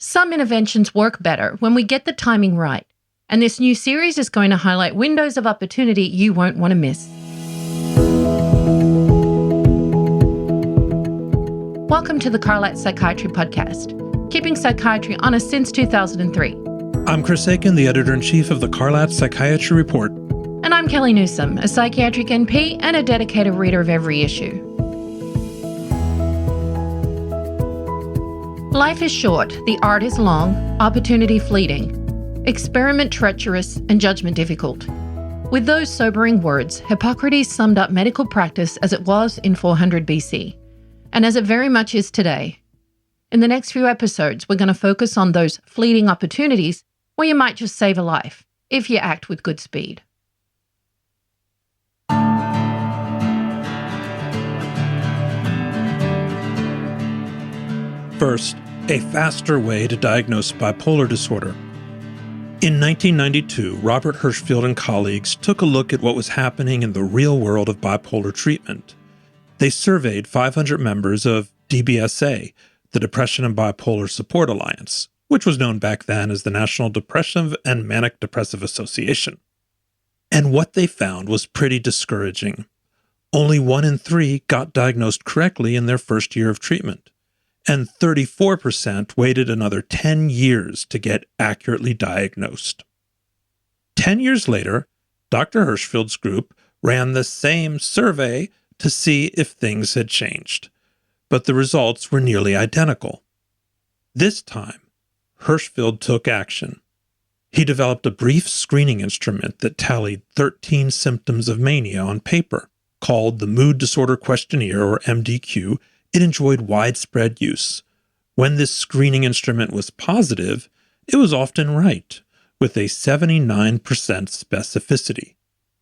Some interventions work better when we get the timing right, and this new series is going to highlight windows of opportunity you won't want to miss. Welcome to the Carlat Psychiatry podcast, keeping psychiatry honest since 2003. I'm Chris Aiken, the editor-in-chief of the Carlat Psychiatry Report. And I'm Kelly Newsom, a psychiatric NP and a dedicated reader of every issue. Life is short, the art is long, opportunity fleeting, experiment treacherous, and judgment difficult. With those sobering words, Hippocrates summed up medical practice as it was in 400 BC, and as it very much is today. In the next few episodes, we're going to focus on those fleeting opportunities where you might just save a life, if you act with good speed. First, a faster way to diagnose bipolar disorder. In 1992, Robert Hirschfield and colleagues took a look at what was happening in the real world of bipolar treatment. They surveyed 500 members of DBSA, the Depression and Bipolar Support Alliance, which was known back then as the National Depressive and Manic Depressive Association. And what they found was pretty discouraging. Only 1 in 3 got diagnosed correctly in their first year of treatment, and 34% waited another 10 years to get accurately diagnosed. 10 years later, Dr. Hirschfield's group ran the same survey to see if things had changed, but the results were nearly identical. This time, Hirschfield took action. He developed a brief screening instrument that tallied 13 symptoms of mania on paper. Called the Mood Disorder Questionnaire, or MDQ, it enjoyed widespread use. When this screening instrument was positive, it was often right, with a 79% specificity,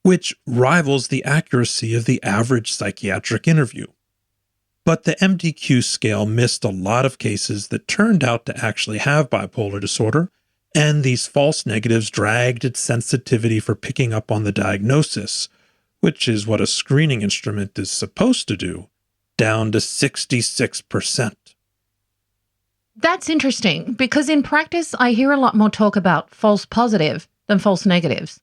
which rivals the accuracy of the average psychiatric interview. But the MDQ scale missed a lot of cases that turned out to actually have bipolar disorder, and these false negatives dragged its sensitivity for picking up on the diagnosis, which is what a screening instrument is supposed to do, down to 66%. That's interesting, because in practice, I hear a lot more talk about false positive than false negatives.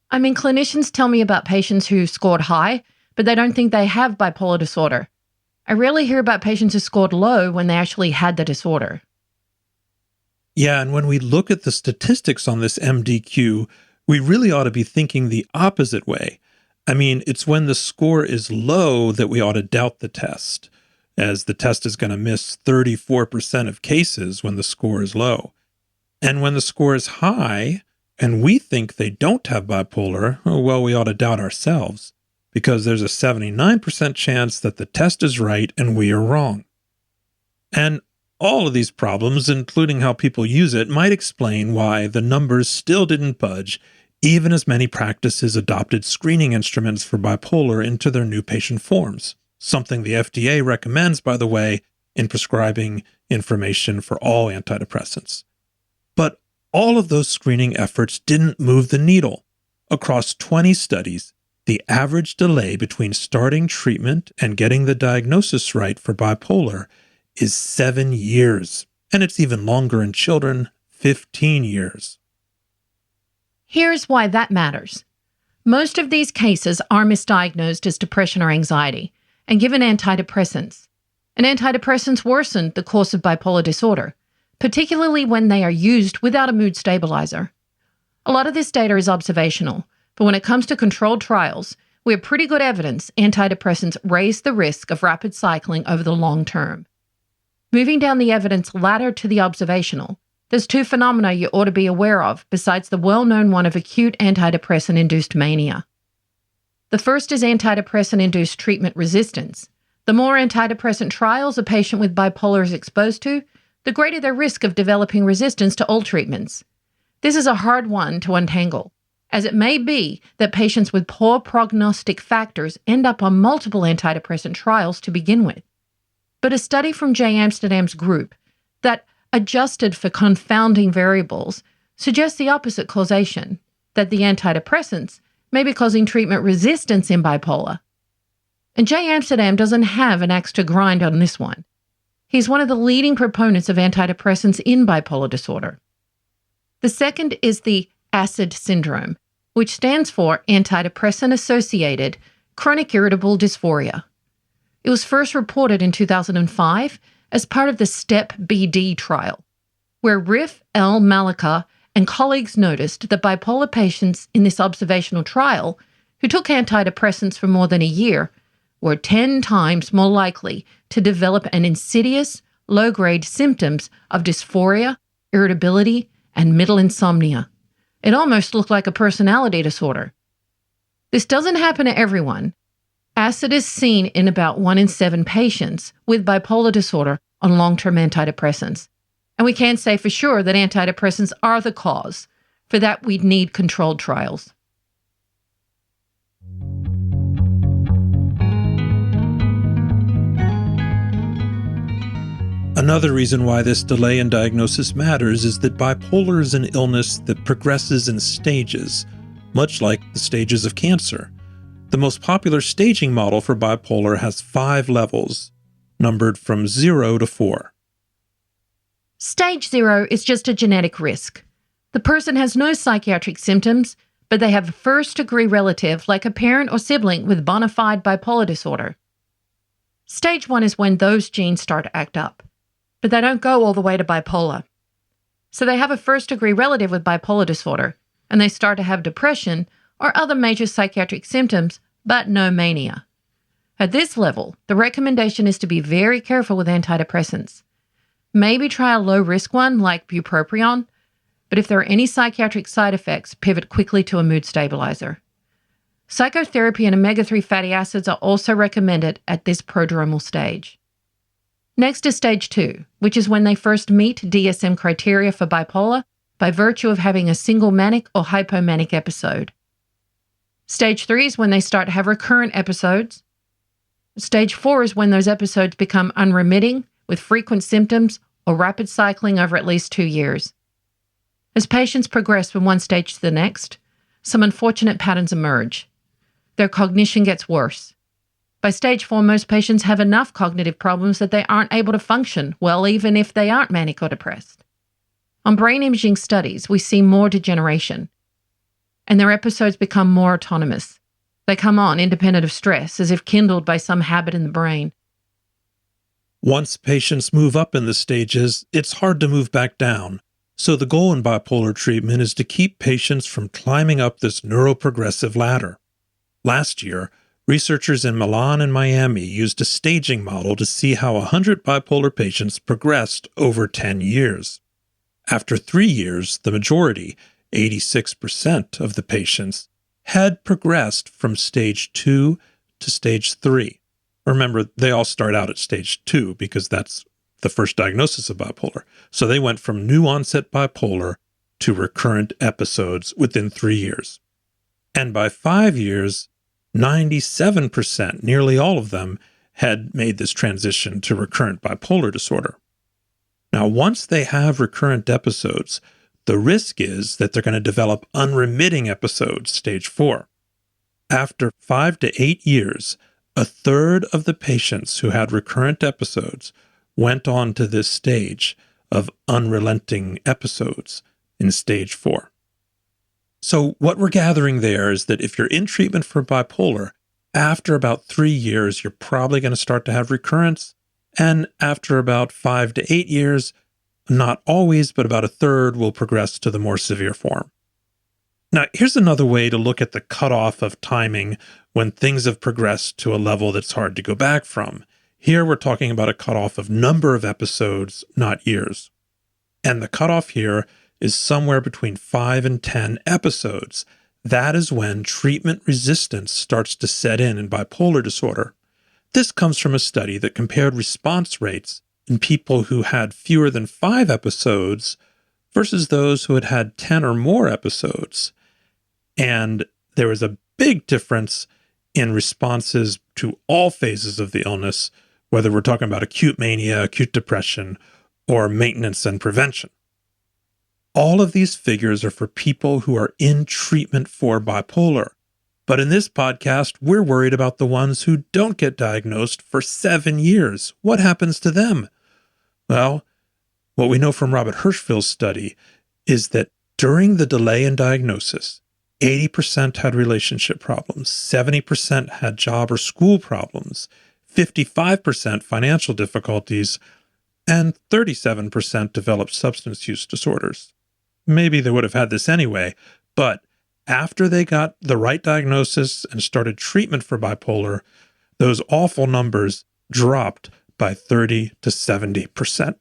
I mean, clinicians tell me about patients who scored high, but they don't think they have bipolar disorder. I rarely hear about patients who scored low when they actually had the disorder. Yeah, and when we look at the statistics on this MDQ, we really ought to be thinking the opposite way. I mean, it's when the score is low that we ought to doubt the test, as the test is going to miss 34% of cases when the score is low. And when the score is high, and we think they don't have bipolar, well, we ought to doubt ourselves, because there's a 79% chance that the test is right and we are wrong. And all of these problems, including how people use it, might explain why the numbers still didn't budge, even as many practices adopted screening instruments for bipolar into their new patient forms, something the FDA recommends, by the way, in prescribing information for all antidepressants. But all of those screening efforts didn't move the needle. Across 20 studies, the average delay between starting treatment and getting the diagnosis right for bipolar is 7 years, and it's even longer in children, 15 years. Here's why that matters. Most of these cases are misdiagnosed as depression or anxiety and given antidepressants. And antidepressants worsen the course of bipolar disorder, particularly when they are used without a mood stabilizer. A lot of this data is observational, but when it comes to controlled trials, we have pretty good evidence antidepressants raise the risk of rapid cycling over the long term. Moving down the evidence ladder to the observational, there's 2 phenomena you ought to be aware of besides the well-known one of acute antidepressant-induced mania. The first is antidepressant-induced treatment resistance. The more antidepressant trials a patient with bipolar is exposed to, the greater their risk of developing resistance to all treatments. This is a hard one to untangle, as it may be that patients with poor prognostic factors end up on multiple antidepressant trials to begin with. But a study from J. Amsterdam's group that adjusted for confounding variables suggests the opposite causation, that the antidepressants may be causing treatment resistance in bipolar. And J. Amsterdam doesn't have an axe to grind on this one. He's one of the leading proponents of antidepressants in bipolar disorder. The second is the ACID syndrome, which stands for antidepressant-associated chronic irritable dysphoria. It was first reported in 2005 as part of the STEP-BD trial, where Rif El Malika and colleagues noticed that bipolar patients in this observational trial who took antidepressants for more than a year were 10 times more likely to develop an insidious, low-grade symptoms of dysphoria, irritability, and middle insomnia. It almost looked like a personality disorder. This doesn't happen to everyone. ACID is seen in about 1 in 7 patients with bipolar disorder on long-term antidepressants. And we can't say for sure that antidepressants are the cause. For that, we'd need controlled trials. Another reason why this delay in diagnosis matters is that bipolar is an illness that progresses in stages, much like the stages of cancer. The most popular staging model for bipolar has 5 levels, numbered from 0 to 4. Stage 0 is just a genetic risk. The person has no psychiatric symptoms, but they have a first-degree relative like a parent or sibling with bona fide bipolar disorder. Stage 1 is when those genes start to act up, but they don't go all the way to bipolar. So they have a first-degree relative with bipolar disorder, and they start to have depression or other major psychiatric symptoms, but no mania. At this level, the recommendation is to be very careful with antidepressants. Maybe try a low-risk one like bupropion, but if there are any psychiatric side effects, pivot quickly to a mood stabilizer. Psychotherapy and omega-3 fatty acids are also recommended at this prodromal stage. Next is stage 2, which is when they first meet DSM criteria for bipolar by virtue of having a single manic or hypomanic episode. Stage 3 is when they start to have recurrent episodes. Stage 4 is when those episodes become unremitting with frequent symptoms or rapid cycling over at least 2 years. As patients progress from one stage to the next, some unfortunate patterns emerge. Their cognition gets worse. By stage 4, most patients have enough cognitive problems that they aren't able to function well, even if they aren't manic or depressed. On brain imaging studies, we see more degeneration, and their episodes become more autonomous. They come on independent of stress, as if kindled by some habit in the brain. Once patients move up in the stages, it's hard to move back down. So the goal in bipolar treatment is to keep patients from climbing up this neuroprogressive ladder. Last year, researchers in Milan and Miami used a staging model to see how 100 bipolar patients progressed over 10 years. After 3 years, the majority, 86% of the patients, had progressed from stage 2 to stage 3. Remember, they all start out at stage 2 because that's the first diagnosis of bipolar. So they went from new onset bipolar to recurrent episodes within 3 years. And by 5 years, 97%, nearly all of them, had made this transition to recurrent bipolar disorder. Now, once they have recurrent episodes, the risk is that they're going to develop unremitting episodes, stage 4. After 5 to 8 years, a third of the patients who had recurrent episodes went on to this stage of unrelenting episodes in stage 4. So what we're gathering there is that if you're in treatment for bipolar, after about 3 years, you're probably going to start to have recurrence. And after about 5 to 8 years, not always, but about a third will progress to the more severe form. Now, here's another way to look at the cutoff of timing when things have progressed to a level that's hard to go back from. Here we're talking about a cutoff of number of episodes, not years. And the cutoff here is somewhere between 5 and 10 episodes. That is when treatment resistance starts to set in bipolar disorder. This comes from a study that compared response rates in people who had fewer than 5 episodes versus those who had had 10 or more episodes. And there was a big difference in responses to all phases of the illness, whether we're talking about acute mania, acute depression, or maintenance and prevention. All of these figures are for people who are in treatment for bipolar. But in this podcast, we're worried about the ones who don't get diagnosed for 7 years. What happens to them? Well, what we know from Robert Hirschfield's study is that during the delay in diagnosis, 80% had relationship problems, 70% had job or school problems, 55% financial difficulties, and 37% developed substance use disorders. Maybe they would have had this anyway, but after they got the right diagnosis and started treatment for bipolar, those awful numbers dropped by 30 to 70%.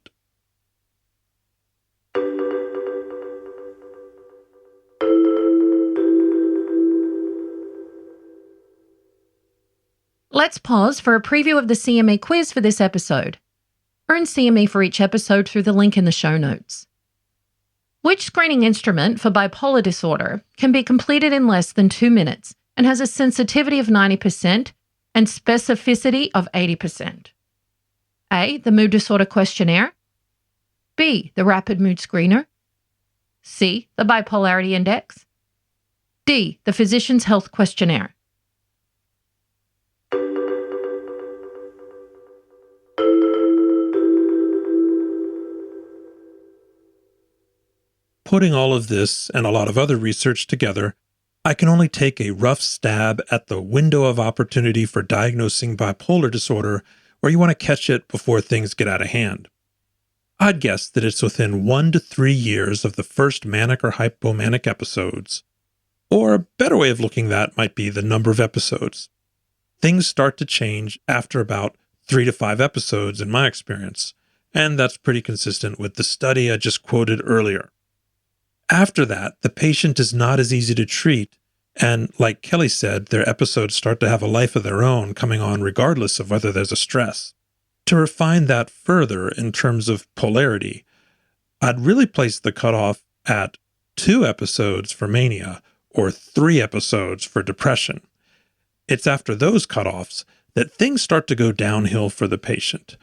Let's pause for a preview of the CME quiz for this episode. Earn CME for each episode through the link in the show notes. Which screening instrument for bipolar disorder can be completed in less than 2 minutes and has a sensitivity of 90% and specificity of 80%? A. The Mood Disorder Questionnaire. B. The Rapid Mood Screener. C. The Bipolarity Index. D. The Physician's Health Questionnaire. Putting all of this and a lot of other research together, I can only take a rough stab at the window of opportunity for diagnosing bipolar disorder where you want to catch it before things get out of hand. I'd guess that it's within 1 to 3 years of the first manic or hypomanic episodes. Or a better way of looking at that might be the number of episodes. Things start to change after about 3 to 5 episodes in my experience, and that's pretty consistent with the study I just quoted earlier. After that, the patient is not as easy to treat, and like Kelly said, their episodes start to have a life of their own coming on regardless of whether there's a stress. To refine that further in terms of polarity, I'd really place the cutoff at 2 episodes for mania or 3 episodes for depression. It's after those cutoffs that things start to go downhill for the patient.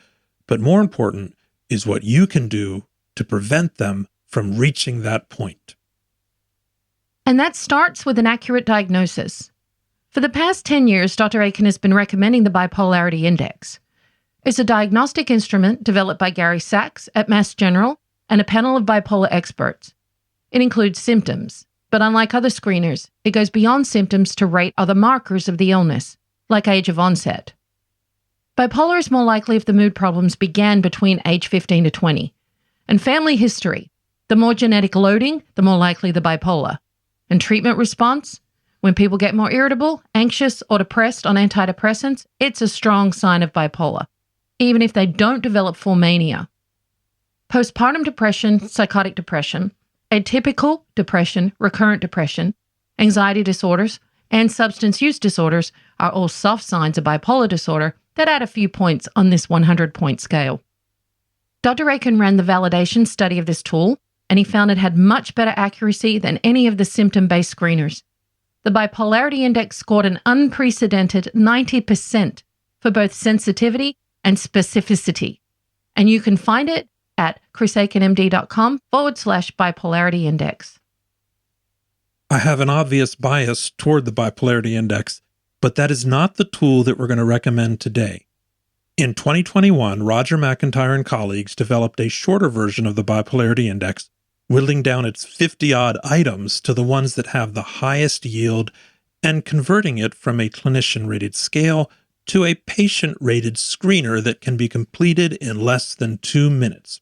But more important is what you can do to prevent them from reaching that point. And that starts with an accurate diagnosis. For the past 10 years, Dr. Aiken has been recommending the Bipolarity Index. It's a diagnostic instrument developed by Gary Sachs at Mass General and a panel of bipolar experts. It includes symptoms, but unlike other screeners, it goes beyond symptoms to rate other markers of the illness, like age of onset. Bipolar is more likely if the mood problems began between age 15 to 20. And family history. The more genetic loading, the more likely the bipolar. And treatment response? When people get more irritable, anxious, or depressed on antidepressants, it's a strong sign of bipolar, even if they don't develop full mania. Postpartum depression, psychotic depression, atypical depression, recurrent depression, anxiety disorders, and substance use disorders are all soft signs of bipolar disorder that add a few points on this 100-point scale. Dr. Aiken ran the validation study of this tool, and he found it had much better accuracy than any of the symptom-based screeners. The Bipolarity Index scored an unprecedented 90% for both sensitivity and specificity. And you can find it at chrisaikenmd.com/bipolarity index. I have an obvious bias toward the Bipolarity Index, but that is not the tool that we're going to recommend today. In 2021, Roger McIntyre and colleagues developed a shorter version of the Bipolarity Index, whittling down its 50-odd items to the ones that have the highest yield and converting it from a clinician-rated scale to a patient-rated screener that can be completed in less than 2 minutes.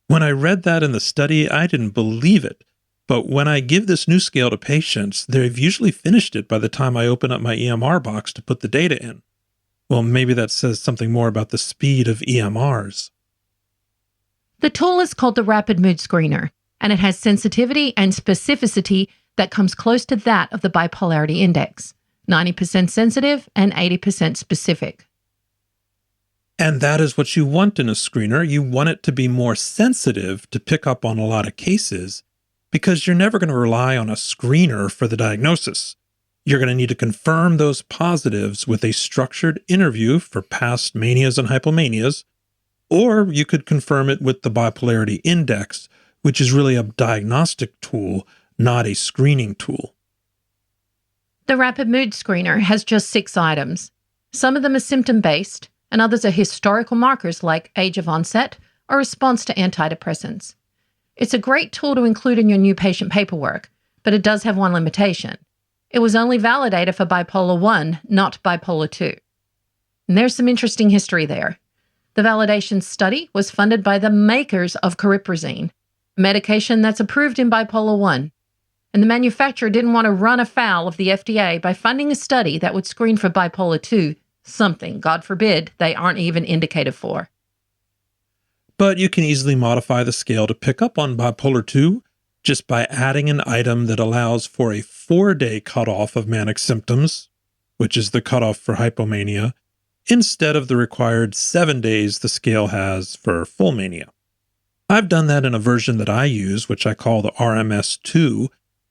When I read that in the study, I didn't believe it, but when I give this new scale to patients, they've usually finished it by the time I open up my EMR box to put the data in. Well, maybe that says something more about the speed of EMRs. The tool is called the Rapid Mood Screener, and it has sensitivity and specificity that comes close to that of the Bipolarity Index, 90% sensitive and 80% specific. And that is what you want in a screener. You want it to be more sensitive to pick up on a lot of cases because you're never going to rely on a screener for the diagnosis. You're going to need to confirm those positives with a structured interview for past manias and hypomanias, or you could confirm it with the Bipolarity Index, which is really a diagnostic tool, not a screening tool. The Rapid Mood Screener has just 6 items. Some of them are symptom-based, and others are historical markers like age of onset or response to antidepressants. It's a great tool to include in your new patient paperwork, but it does have one limitation. It was only validated for bipolar 1, not bipolar 2. And there's some interesting history there. The validation study was funded by the makers of cariprazine, a medication that's approved in bipolar 1. And the manufacturer didn't want to run afoul of the FDA by funding a study that would screen for bipolar 2, something, God forbid, they aren't even indicated for. But you can easily modify the scale to pick up on bipolar 2 just by adding an item that allows for a 4-day cutoff of manic symptoms, which is the cutoff for hypomania, instead of the required 7 days the scale has for full mania. I've done that in a version that I use, which I call the RMS2,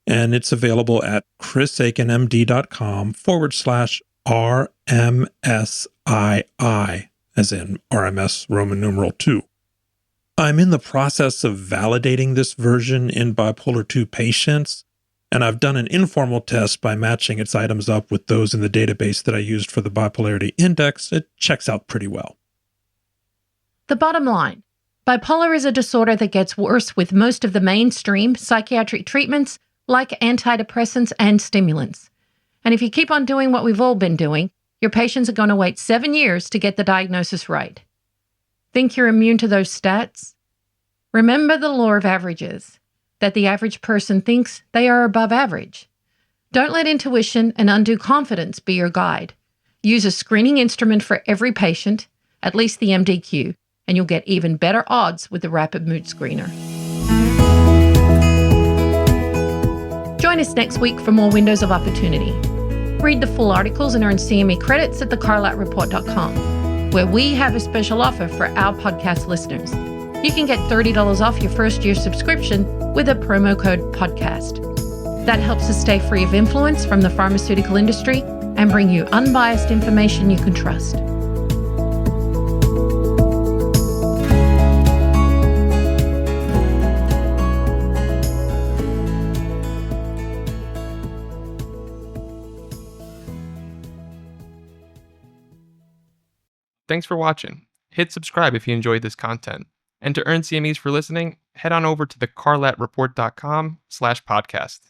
and it's available at chrisaikenmd.com/RMSII, as in RMS Roman numeral 2. I'm in the process of validating this version in bipolar 2 patients, and I've done an informal test by matching its items up with those in the database that I used for the bipolarity index. It checks out pretty well. The bottom line, bipolar is a disorder that gets worse with most of the mainstream psychiatric treatments like antidepressants and stimulants. And if you keep on doing what we've all been doing, your patients are going to wait 7 years to get the diagnosis right. Think you're immune to those stats? Remember the law of averages, that the average person thinks they are above average. Don't let intuition and undue confidence be your guide. Use a screening instrument for every patient, at least the MDQ, and you'll get even better odds with the rapid mood screener. Join us next week for more windows of opportunity. Read the full articles and earn CME credits at thecarlatreport.com, where we have a special offer for our podcast listeners. You can get $30 off your first year subscription with a promo code podcast. That helps us stay free of influence from the pharmaceutical industry and bring you unbiased information you can trust. Thanks for watching. Hit subscribe if you enjoyed this content. And to earn CMEs for listening, head on over to thecarlatreport.com/podcast.